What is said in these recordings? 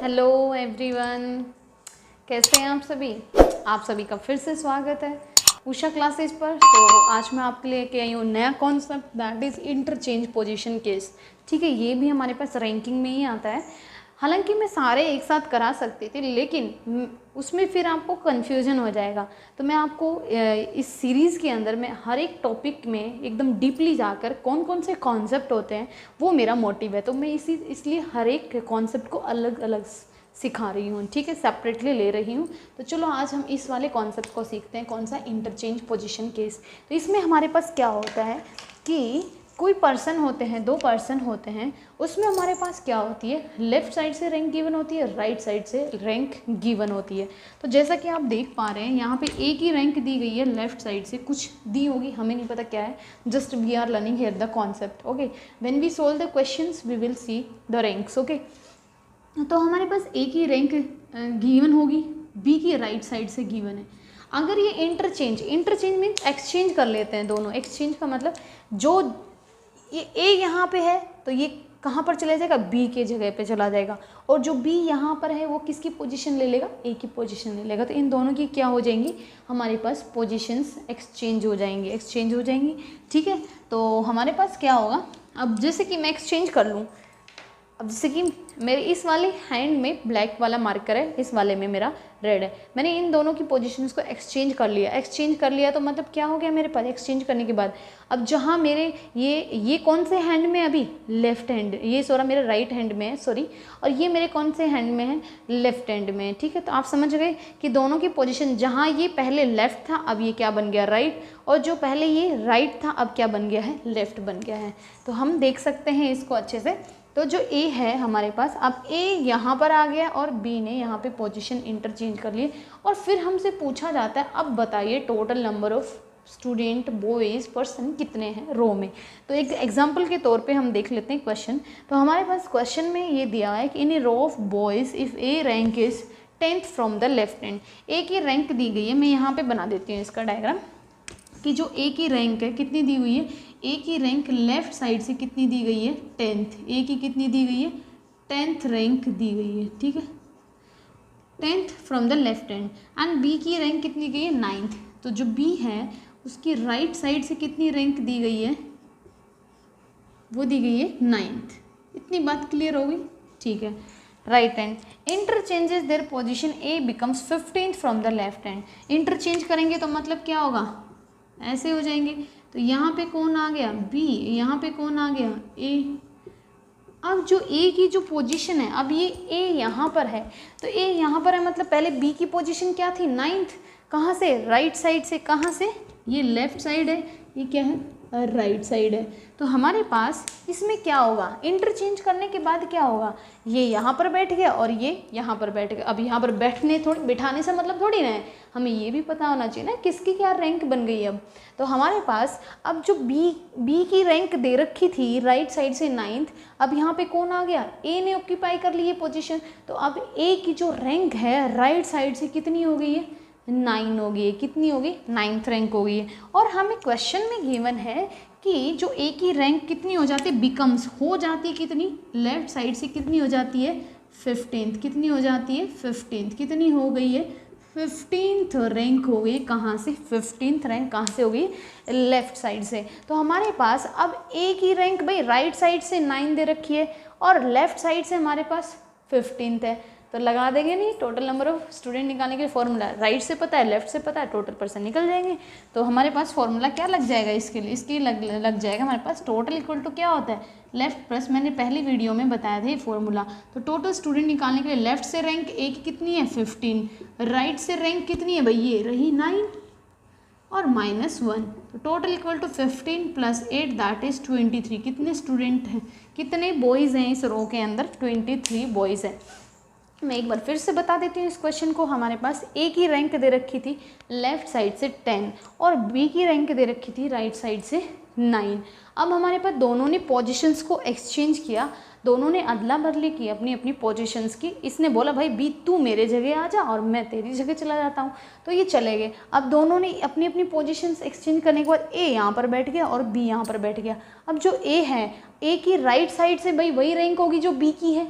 Hello everyone, कैसे हैं आप सभी का फिर से स्वागत है उषा क्लासेस पर। तो आज मैं आपके लिए लेके आई हूँ नया concept, that is interchange position case. ठीक है, ये भी हमारे पास रैंकिंग में ही आता है। हालांकि मैं सारे एक साथ करा सकती थी, लेकिन उसमें फिर आपको कन्फ्यूजन हो जाएगा। तो मैं आपको इस सीरीज़ के अंदर में हर एक टॉपिक में एकदम डीपली जाकर कौन कौन से कॉन्सेप्ट होते हैं वो मेरा मोटिव है। तो मैं इसलिए हर एक कॉन्सेप्ट को अलग अलग सिखा रही हूँ, ठीक है, सेपरेटली ले रही हूँ। तो चलो आज हम इस वाले कॉन्सेप्ट को सीखते हैं, कौन सा, इंटरचेंज पोजीशन केस। तो इसमें हमारे पास क्या होता है कि कोई पर्सन होते हैं, दो पर्सन होते हैं, उसमें हमारे पास क्या होती है, लेफ़्ट साइड से रैंक गिवन होती है, राइट साइड से रैंक गिवन होती है। तो जैसा कि आप देख पा रहे हैं यहाँ पे एक ही रैंक दी गई है, लेफ़्ट साइड से कुछ दी होगी, हमें नहीं पता क्या है, just we are learning here the concept. Okay, when we solve the questions we will see the ranks. Okay, तो हमारे पास एक ही रैंक गिवन होगी, बी की राइट साइड से गिवन है। अगर ये इंटरचेंज मीन्स एक्सचेंज कर लेते हैं दोनों। एक्सचेंज का मतलब जो ये ए यहाँ पे है तो ये कहाँ पर चला जाएगा, बी के जगह पे चला जाएगा, और जो बी यहाँ पर है वो किसकी पोजीशन ले लेगा, ए की पोजीशन ले लेगा। तो इन दोनों की क्या हो जाएंगी, हमारे पास पोजीशंस एक्सचेंज हो जाएंगी। ठीक है, तो हमारे पास क्या होगा, अब जैसे कि मैं एक्सचेंज कर लूँ, अब जैसे कि मेरे इस वाले हैंड में ब्लैक वाला मार्कर है, इस वाले में मेरा रेड है, मैंने इन दोनों की पोजीशंस को एक्सचेंज कर लिया। तो मतलब क्या हो गया मेरे पास, एक्सचेंज करने के बाद अब जहाँ मेरे ये कौन से हैंड में, अभी लेफ्ट हैंड, ये सोरा मेरे राइट हैंड में है, सॉरी, और ये मेरे कौन से हैंड में है, लेफ्ट हैंड में है। ठीक है, तो आप समझ गए कि दोनों की पोजीशन, जहाँ ये पहले लेफ्ट था अब ये क्या बन गया, राइट, और जो पहले ये राइट था अब क्या बन गया है, लेफ्ट बन गया है। तो हम देख सकते हैं इसको अच्छे से। तो जो ए है हमारे पास, अब ए यहाँ पर आ गया और बी ने यहाँ पे पोजीशन इंटरचेंज कर लिए, और फिर हमसे पूछा जाता है अब बताइए total number of student boys person कितने हैं रो में। तो एक एग्जांपल के तौर पे हम देख लेते हैं क्वेश्चन। तो हमारे पास क्वेश्चन में ये दिया है कि in a row of boys if A rank is 10th from the left hand. A की रैंक दी गई है, मैं यहाँ पर बना देती हूँ इसका डायग्राम, कि जो ए की रैंक है कितनी दी हुई है, ए की रैंक लेफ्ट साइड से कितनी दी गई है, 10th। ए की कितनी दी गई है, 10th रैंक दी गई है। ठीक है, 10th from the left hand. And B की रैंक कितनी गई है, 9th। तो जो बी है उसकी राइट साइड से कितनी रैंक दी गई है, वो दी गई है 9th। इतनी बात क्लियर हो गई। ठीक है, right hand interchanges their position, A becomes 15th from the left hand. Interchange करेंगे तो मतलब क्या होगा, ऐसे हो जाएंगे। तो यहाँ पे कौन आ गया, बी, यहाँ पे कौन आ गया, ए। अब जो ए की जो पोजीशन है, अब ये ए यहाँ पर है, तो ए यहाँ पर है, मतलब पहले बी की पोजीशन क्या थी, 9th। कहाँ से, राइट साइड से, कहाँ से, ये लेफ्ट साइड है, ये क्या है, राइट साइड है। तो हमारे पास इसमें क्या होगा, इंटरचेंज करने के बाद क्या होगा, ये यहाँ पर बैठ गया और ये यहाँ पर बैठ गया। अब यहाँ पर बिठाने से मतलब थोड़ी ना है, हमें ये भी पता होना चाहिए ना किसकी क्या रैंक बन गई। अब तो हमारे पास अब जो बी की रैंक दे रखी थी राइट साइड से 9th, अब यहाँ पे कौन आ गया, ए ने ऑक्यूपाई कर ली ये पोजीशन। तो अब ए की जो रैंक है राइट साइड से कितनी हो गई है, 9 हो गई है। कितनी हो गई, 9th रैंक हो गई है। और हमें क्वेश्चन में गिवन है कि जो ए की रैंक कितनी हो जाती है, बिकम्स हो जाती है कितनी, लेफ्ट साइड से कितनी हो जाती है, 15th। कितनी हो जाती है, 15th। कितनी हो गई है, 15th रैंक हो गई। कहाँ से, 15th रैंक कहाँ से हो गई, लेफ्ट साइड से। तो हमारे पास अब ए की रैंक भाई राइट साइड से 9 दे रखी है और लेफ्ट साइड से हमारे पास 15th है। तो लगा देंगे नहीं, टोटल नंबर ऑफ स्टूडेंट निकालने के लिए फॉर्मूला, राइट से पता है, लेफ्ट से पता है, टोटल पर्सन निकल जाएंगे। तो हमारे पास फॉर्मूला क्या लग जाएगा इसके लिए, इसके लग जाएगा हमारे पास टोटल इक्वल टू क्या होता है, लेफ्ट प्लस, मैंने पहली वीडियो में बताया था ये फॉर्मूला। तो टोटल स्टूडेंट निकालने के लिए लेफ्ट से रैंक ए की कितनी है, 15, राइट से रैंक कितनी है भाई, ये रही 9 और -1। तो total equal to 15 + 8 that is 23। कितने स्टूडेंट हैं, कितने बॉयज़ हैं इस रो के अंदर, 23 बॉयज़ हैं। मैं एक बार फिर से बता देती हूँ इस क्वेश्चन को। हमारे पास ए की रैंक दे रखी थी लेफ्ट साइड से 10 और बी की रैंक दे रखी थी राइट साइड से 9। अब हमारे पास दोनों ने पोजीशंस को एक्सचेंज किया, दोनों ने अदला बदली की अपनी अपनी पोजीशंस की। इसने बोला भाई बी तू मेरे जगह आ जा और मैं तेरी जगह चला जाता हूँ, तो ये चले गए। अब दोनों ने अपनी अपनी पोजीशंस एक्सचेंज करने के बाद ए यहाँ पर बैठ गया और बी यहाँ पर बैठ गया। अब जो ए है, ए की राइट साइड से भाई वही रैंक होगी जो बी की है,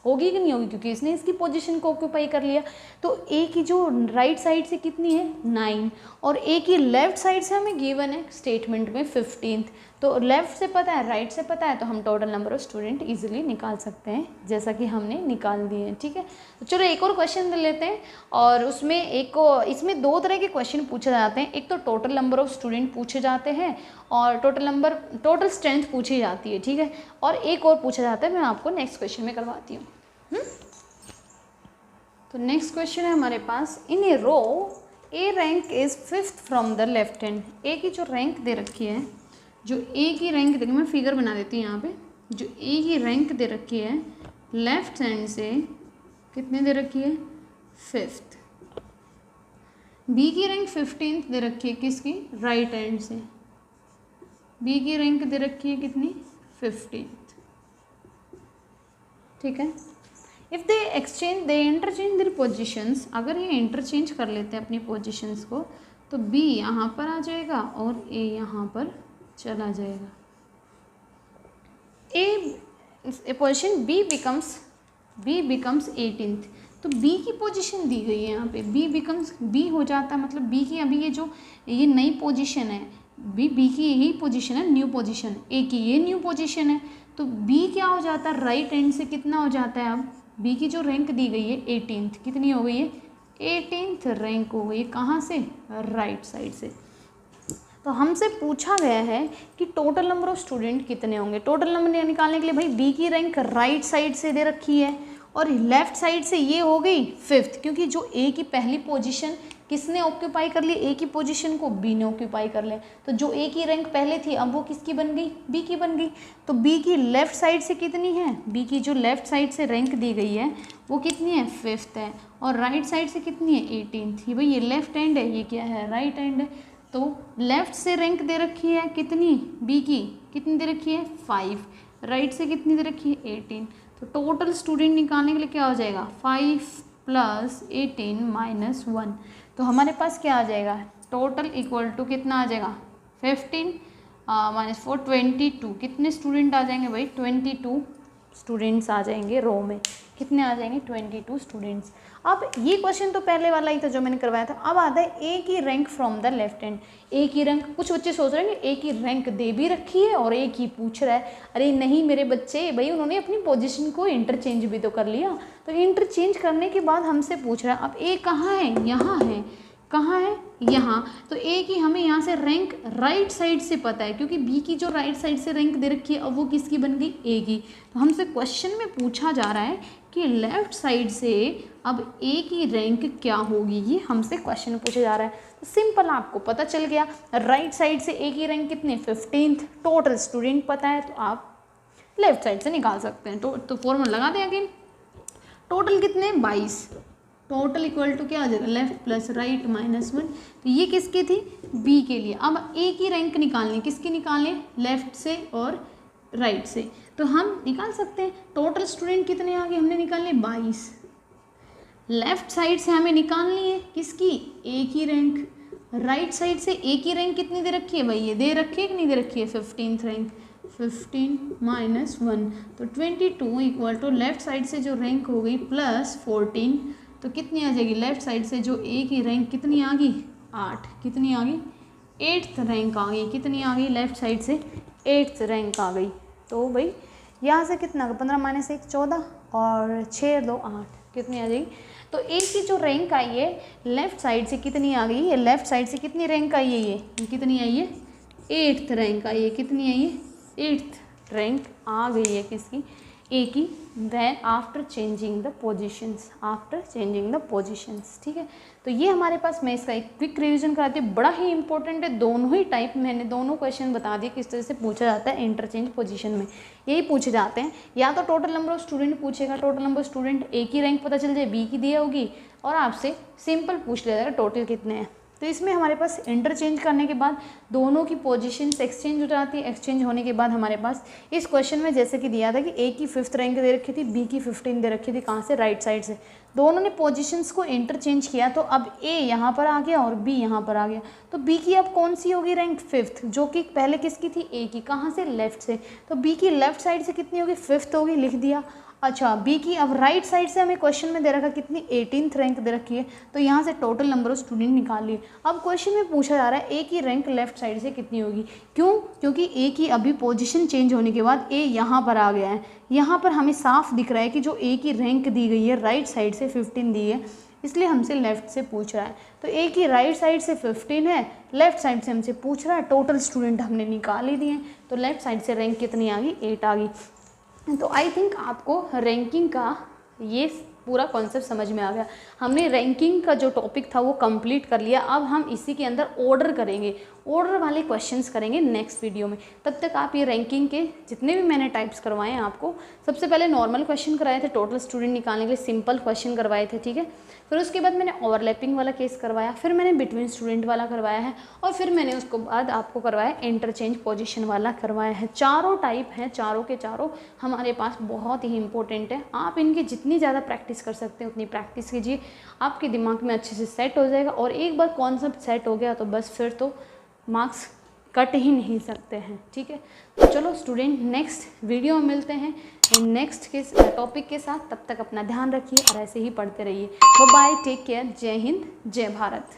होगी कि नहीं होगी, क्योंकि इसने इसकी पोजीशन को ऑक्यूपाई कर लिया। तो ए की जो राइट साइड से कितनी है 9, और ए की लेफ्ट साइड से हमें गिवन है स्टेटमेंट में 15। तो लेफ्ट से पता है, राइट से पता है, तो हम total number of student easily निकाल सकते हैं, जैसा कि हमने निकाल दिए हैं। ठीक है, तो चलो एक और क्वेश्चन ले लेते हैं, और उसमें इसमें 2 तरह के क्वेश्चन पूछे जाते हैं। एक तो टोटल नंबर ऑफ स्टूडेंट पूछे जाते हैं, और टोटल स्ट्रेंथ पूछी जाती है। ठीक है, और एक और पूछा जाता है, मैं आपको नेक्स्ट क्वेश्चन में करवाती हूँ। तो नेक्स्ट क्वेश्चन है हमारे पास, in a row A rank is 5th from the left hand. A की जो रैंक दे रखी है, जो ए की रैंक देखिए, मैं फिगर बना देती हूँ यहाँ पे। जो ए की रैंक दे रखी है लेफ्ट हैंड से कितने दे रखी है 5th। बी की रैंक 15th दे रखी है किसकी, राइट हैंड से। बी की रैंक दे रखी है कितनी 15th। ठीक है, if they interchange their positions, अगर ये इंटरचेंज कर लेते हैं अपनी पोजिशंस को, तो बी यहाँ पर आ जाएगा और ए यहाँ पर चला जाएगा। ए पोजिशन बी बिकम्स 18th। तो बी की पोजीशन दी गई है यहाँ पे, बी हो जाता है, मतलब बी की अभी ये नई पोजीशन है, बी की यही पोजीशन है, न्यू पोजीशन। ए की ये न्यू पोजीशन है, तो बी क्या हो जाता है, राइट हैंड से कितना हो जाता है, अब बी की जो रैंक दी गई है 18th, कितनी हो गई है 18th रैंक हो गई है। कहाँ से, राइट साइड से। तो हमसे पूछा गया है कि टोटल नंबर ऑफ स्टूडेंट कितने होंगे। टोटल नंबर निकालने के लिए भाई बी की रैंक राइट साइड से दे रखी है, और लेफ्ट साइड से ये हो गई 5th, क्योंकि जो ए की पहली पोजीशन किसने ऑक्यूपाई कर ली, ए की पोजीशन को बी ने ऑक्यूपाई कर लिया। तो जो ए की रैंक पहले थी अब वो किसकी बन गई, बी की बन गई। तो बी की लेफ्ट साइड से कितनी है, बी की जो लेफ्ट साइड से रैंक दी गई है वो कितनी है 5th है, और राइट साइड से कितनी है 18th। ये भाई ये लेफ्ट हैंड है, ये क्या है राइट हैंड है। तो लेफ्ट से रैंक दे रखी है कितनी, बी की कितनी दे रखी है 5, राइट से कितनी दे रखी है 18। तो टोटल स्टूडेंट निकालने के लिए क्या हो जाएगा 5 + 18 - 1। तो हमारे पास क्या आ जाएगा, टोटल इक्वल टू कितना आ जाएगा 15 - 4 22। कितने स्टूडेंट आ जाएंगे भाई 22 स्टूडेंट्स आ जाएंगे रो में। कितने आ जाएंगे 22 स्टूडेंट्स। अब ये क्वेश्चन तो पहले वाला ही था जो मैंने करवाया था। अब आता है ए की rank from the left hand. A की रैंक, कुछ बच्चे सोच रहे हैं कि ए की रैंक दे भी रखी है और ए की पूछ रहा है। अरे नहीं मेरे बच्चे, भाई उन्होंने अपनी पोजीशन को इंटरचेंज भी तो कर लिया। तो इंटरचेंज करने के बाद हमसे पूछ रहा है अब ए कहाँ है, यहाँ है। कहाँ है, यहाँ। तो ए की हमें यहाँ से रैंक राइट साइड से पता है, क्योंकि बी की जो राइट साइड से रैंक दे रखी है अब वो किसकी बन गई, ए की। तो हमसे क्वेश्चन में पूछा जा रहा है कि लेफ्ट साइड से अब ए की रैंक क्या होगी, ये हमसे क्वेश्चन पूछा जा रहा है। तो सिंपल, आपको पता चल गया राइट साइड से ए की रैंक कितने 15th, टोटल स्टूडेंट पता है तो आप लेफ्ट साइड से निकाल सकते हैं। तो फॉर्मूला लगा दें अगेन, टोटल कितने 22। टोटल इक्वल टू क्या आ जाएगा, लेफ्ट प्लस राइट -1। तो ये किसकी थी, बी के लिए। अब ए की रैंक निकालनी, किसकी निकालनी, लेफ्ट से और राइट से। तो हम निकाल सकते हैं। टोटल स्टूडेंट कितने आ गए, हमने निकालने 22। लेफ्ट साइड से हमें निकालनी है किसकी, ए की रैंक। राइट साइड से ए की रैंक कितनी दे रखी है भाई, ये दे रखी है कि नहीं दे रखी है 15th रैंक। 15 - 1 तो 22 इक्वल टू लेफ्ट साइड से जो रैंक हो गई +14। तो कितनी आ जाएगी, लेफ्ट साइड से जो ए की रैंक कितनी आ गई 8। कितनी आ गई 8th रैंक आ गई। कितनी आ गई, लेफ्ट साइड से 8th रैंक आ गई। तो भाई यहाँ से कितना 15 - 1 14 और 6 2 8 कितनी आ जाएगी। तो ए की जो रैंक आई है लेफ्ट साइड से कितनी आ गई है, लेफ्ट साइड से कितनी रैंक आई है, ये कितनी आई है 8th रैंक आई है। कितनी आई है 8th रैंक आ गई है किसकी, ए की। Then after changing the positions, ठीक है। तो ये हमारे पास, मैं इसका एक क्विक रिवीजन कराती हूँ, बड़ा ही इंपॉर्टेंट है। दोनों ही टाइप मैंने दोनों क्वेश्चन बता दिए किस तरह से पूछा जाता है इंटरचेंज पोजीशन में। यही पूछे जाते हैं, या तो टोटल नंबर ऑफ स्टूडेंट पूछेगा, टोटल नंबर ऑफ स्टूडेंट ए की रैंक पता चल जाए, बी की दी होगी, और आपसे सिंपल पूछ लिया जाएगा टोटल कितने हैं। तो इसमें हमारे पास इंटरचेंज करने के बाद दोनों की पोजीशंस एक्सचेंज हो जाती है। एक्सचेंज होने के बाद हमारे पास इस क्वेश्चन में जैसे कि दिया था कि ए की 5th रैंक दे रखी थी, बी की 15 दे रखी थी। कहाँ से, राइट साइड से। दोनों ने पोजीशंस को इंटरचेंज किया, तो अब ए यहाँ पर आ गया और बी यहाँ पर आ गया। तो बी की अब कौन सी होगी रैंक 5th, जो कि पहले किसकी थी, ए की। कहाँ से, लेफ्ट से। तो बी की लेफ्ट साइड से कितनी होगी 5th होगी, लिख दिया। अच्छा बी की, अब राइट साइड से हमें क्वेश्चन में दे रखा कितनी 18th रैंक दे रखी है, तो यहाँ से टोटल नंबर ऑफ स्टूडेंट निकालिए। अब क्वेश्चन में पूछा जा रहा है ए की रैंक लेफ्ट साइड से कितनी होगी, क्यों, क्योंकि ए की अभी पोजीशन चेंज होने के बाद ए यहाँ पर आ गया है, यहाँ पर हमें साफ दिख रहा है कि जो ए की रैंक दी गई है राइट साइड से 15 दी है, इसलिए हमसे लेफ्ट से पूछ रहा है। तो ए की राइट साइड से 15 है, लेफ्ट साइड से हमसे पूछ रहा है, टोटल स्टूडेंट हमने निकाल ही दिए, तो लेफ्ट साइड से रैंक कितनी आ गई, 8 आ गई। तो आई थिंक आपको रैंकिंग का ये पूरा कॉन्सेप्ट समझ में आ गया। हमने रैंकिंग का जो टॉपिक था वो कंप्लीट कर लिया। अब हम इसी के अंदर ऑर्डर करेंगे, ऑर्डर वाले क्वेश्चंस करेंगे नेक्स्ट वीडियो में। तब तक आप ये रैंकिंग के जितने भी मैंने टाइप्स करवाए हैं आपको, सबसे पहले नॉर्मल क्वेश्चन कराए थे, टोटल स्टूडेंट निकालने के लिए सिंपल क्वेश्चन करवाए थे, ठीक है। फिर उसके बाद मैंने ओवरलैपिंग वाला केस करवाया, फिर मैंने बिटवीन स्टूडेंट वाला करवाया है, और फिर मैंने उसको बाद आपको करवाया इंटरचेंज पोजीशन वाला करवाया है। चारों टाइप हैं, चारों के चारों हमारे पास बहुत ही इंपॉर्टेंट है। आप इनकी जितनी ज़्यादा प्रैक्टिस कर सकते हैं उतनी प्रैक्टिस कीजिए, आपके दिमाग में अच्छे से सेट हो जाएगा। और एक बार कॉन्सेप्ट सेट हो गया तो बस फिर तो मार्क्स कट ही नहीं सकते हैं, ठीक है। तो चलो स्टूडेंट, नेक्स्ट वीडियो में मिलते हैं नेक्स्ट के टॉपिक के साथ। तब तक अपना ध्यान रखिए और ऐसे ही पढ़ते रहिए। बाय, टेक केयर, जय हिंद, जय भारत।